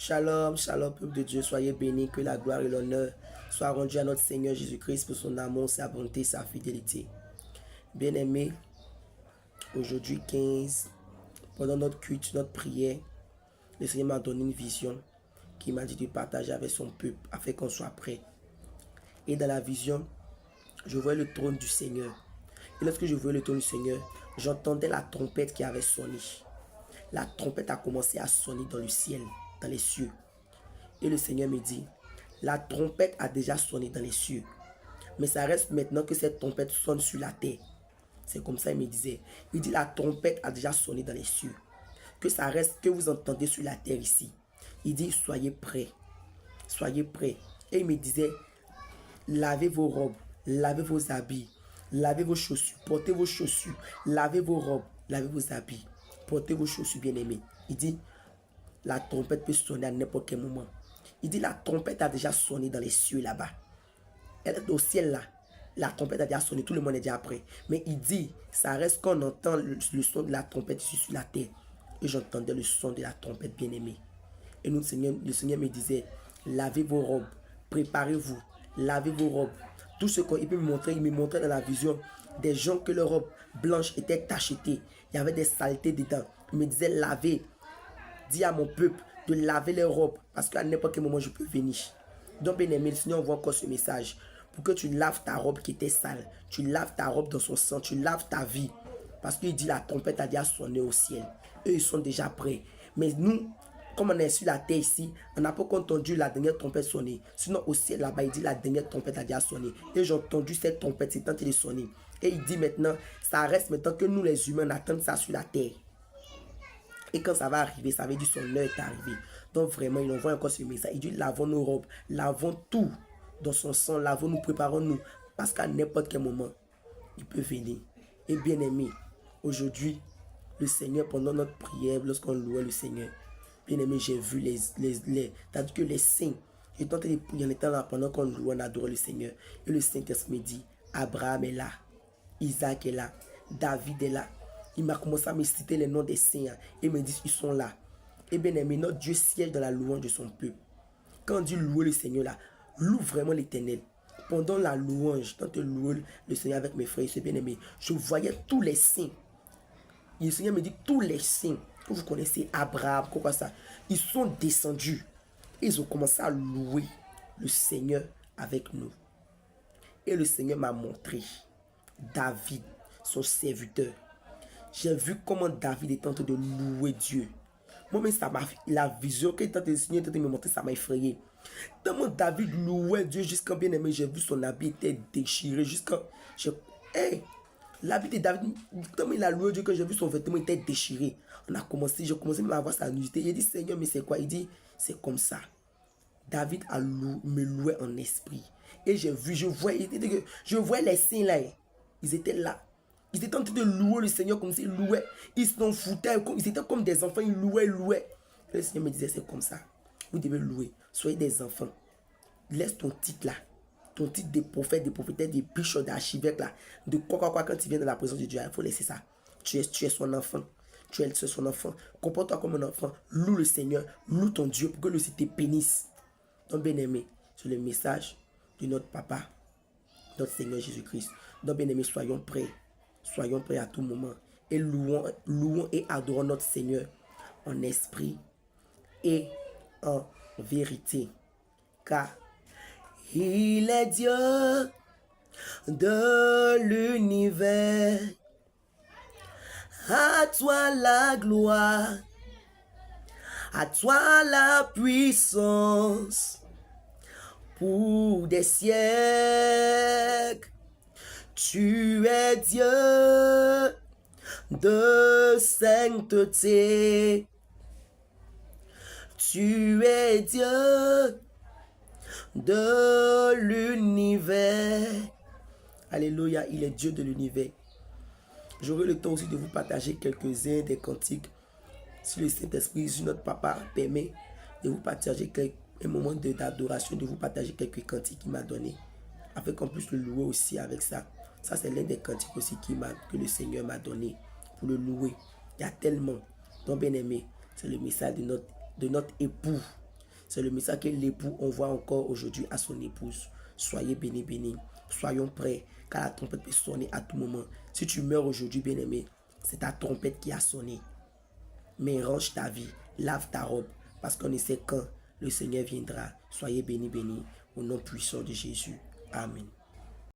Shalom, shalom, peuple de Dieu, soyez bénis, que la gloire et l'honneur soient rendus à notre Seigneur Jésus-Christ pour son amour, sa bonté, sa fidélité. Bien-aimés, aujourd'hui 15, pendant notre culte, notre prière, le Seigneur m'a donné une vision qui m'a dit de partager avec son peuple afin qu'on soit prêt. Et dans la vision, je voyais le trône du Seigneur. Et lorsque je voyais le trône du Seigneur, j'entendais la trompette qui avait sonné. La trompette a commencé à sonner dans le ciel, dans les cieux. Et le Seigneur me dit, la trompette a déjà sonné dans les cieux. Mais ça reste maintenant que cette trompette sonne sur la terre. C'est comme ça il me disait. Il dit, la trompette a déjà sonné dans les cieux. Que ça reste, que vous entendez sur la terre ici. Il dit, soyez prêts. Soyez prêts. Et il me disait, lavez vos robes, lavez vos habits, lavez vos chaussures, portez vos chaussures, lavez vos robes, lavez vos habits, portez vos chaussures, bien-aimés. Il dit, la trompette peut sonner à n'importe quel moment. Il dit, la trompette a déjà sonné dans les cieux là-bas. Elle est au ciel là. La trompette a déjà sonné, tout le monde est déjà prêt. Mais il dit, ça reste qu'on entend le son de la trompette ici sur la terre. Et j'entendais le son de la trompette, bien-aimée. Et nous, le Seigneur me disait, lavez vos robes, préparez-vous, lavez vos robes. Tout ce qu'il peut me montrer, il me montrait dans la vision des gens que leurs robes blanches étaient tachetées. Il y avait des saletés dedans. Il me disait, lavez. Dis à mon peuple de laver les robes parce qu'à n'importe quel moment je peux venir. Donc bien aimé, le Seigneur envoie encore ce message pour que tu laves ta robe qui était sale. Tu laves ta robe dans son sang, tu laves ta vie. Parce qu'il dit la trompette a déjà sonné au ciel. Eux ils sont déjà prêts. Mais nous, comme on est sur la terre ici, on n'a pas entendu la dernière trompette sonner. Sinon au ciel là-bas, il dit la dernière trompette a déjà sonné. Et j'ai entendu cette trompette, c'est tenté de sonner. Et il dit maintenant, ça reste maintenant que nous les humains, on attend ça sur la terre. Et quand ça va arriver, ça veut dire son heure est arrivée. Donc vraiment, il envoie encore ce message. Il dit, lavons nos robes, lavons tout dans son sang, lavons-nous, préparons-nous. Parce qu'à n'importe quel moment, il peut venir. Et bien aimé, aujourd'hui, le Seigneur, pendant notre prière, lorsqu'on louait le Seigneur, bien aimé, j'ai vu c'est-à-dire que les saints, j'ai tenté de prier en étant là pendant qu'on louait, on adorait le Seigneur. Et le Saint-Esprit me dit, Abraham est là, Isaac est là, David est là. Il m'a commencé à me citer les noms des saints. Et me dit, ils sont là. Et bien aimé, notre Dieu siège dans la louange de son peuple. Quand on dit louer le Seigneur là, loue vraiment l'Éternel. Pendant la louange, quand on louait le Seigneur avec mes frères, c'est bien aimé, je voyais tous les saints. Et le Seigneur me dit, tous les saints, que vous connaissez, Abraham, quoi ça, ils sont descendus. Et ils ont commencé à louer le Seigneur avec nous. Et le Seigneur m'a montré David, son serviteur. J'ai vu comment David est en train de louer Dieu. Moi-même, ça m'a fait la vision que le Seigneur me montrer, ça m'a effrayé. Tellement David louait Dieu jusqu'à bien aimé, j'ai vu son habit était déchiré jusqu'à. Hey, l'habit de David, tellement il a loué Dieu que j'ai vu son vêtement était déchiré. J'ai commencé même à avoir sa nudité. Il dit, Seigneur, mais c'est quoi? Il dit, c'est comme ça. David me louait en esprit. Et j'ai vu, je voyais les saints là. Ils étaient là. Ils étaient en train de louer le Seigneur comme s'ils louaient. Ils s'en foutaient. Ils étaient comme des enfants. Ils louaient. Et le Seigneur me disait, c'est comme ça. Vous devez louer. Soyez des enfants. Laisse ton titre là. Ton titre de prophète, de prophétesse, de bishop, d'archivêque là. De quoi. Quand tu viens dans la présence de Dieu, il faut laisser ça. Tu es son enfant. Tu es son enfant. Comporte-toi comme un enfant. Loue le Seigneur. Loue ton Dieu pour que le Seigneur te bénisse. Donc bien aimé, c'est le message de notre Papa, notre Seigneur Jésus-Christ. Donc bien aimé, soyons prêts. Soyons prêts à tout moment et louons et adorons notre Seigneur en esprit et en vérité. Car il est Dieu de l'univers. À toi la gloire, à toi la puissance pour des siècles. Tu es Dieu de sainteté. Tu es Dieu de l'univers. Alléluia, il est Dieu de l'univers. J'aurai le temps aussi de vous partager quelques-uns des cantiques. Si le Saint-Esprit, si notre Papa permet de vous partager un moment d'adoration, de vous partager quelques cantiques qu'il m'a donné, afin qu'on puisse le louer aussi avec ça. Ça, c'est l'un des cantiques aussi que le Seigneur m'a donné pour le louer. Il y a tellement. Donc, bien aimé, c'est le message de notre époux. C'est le message que l'époux envoie encore aujourd'hui à son épouse. Soyez bénis, bénis. Soyons prêts, car la trompette peut sonner à tout moment. Si tu meurs aujourd'hui, bien-aimé, c'est ta trompette qui a sonné. Mais range ta vie, lave ta robe, parce qu'on ne sait quand le Seigneur viendra. Soyez bénis, bénis, au nom puissant de Jésus. Amen.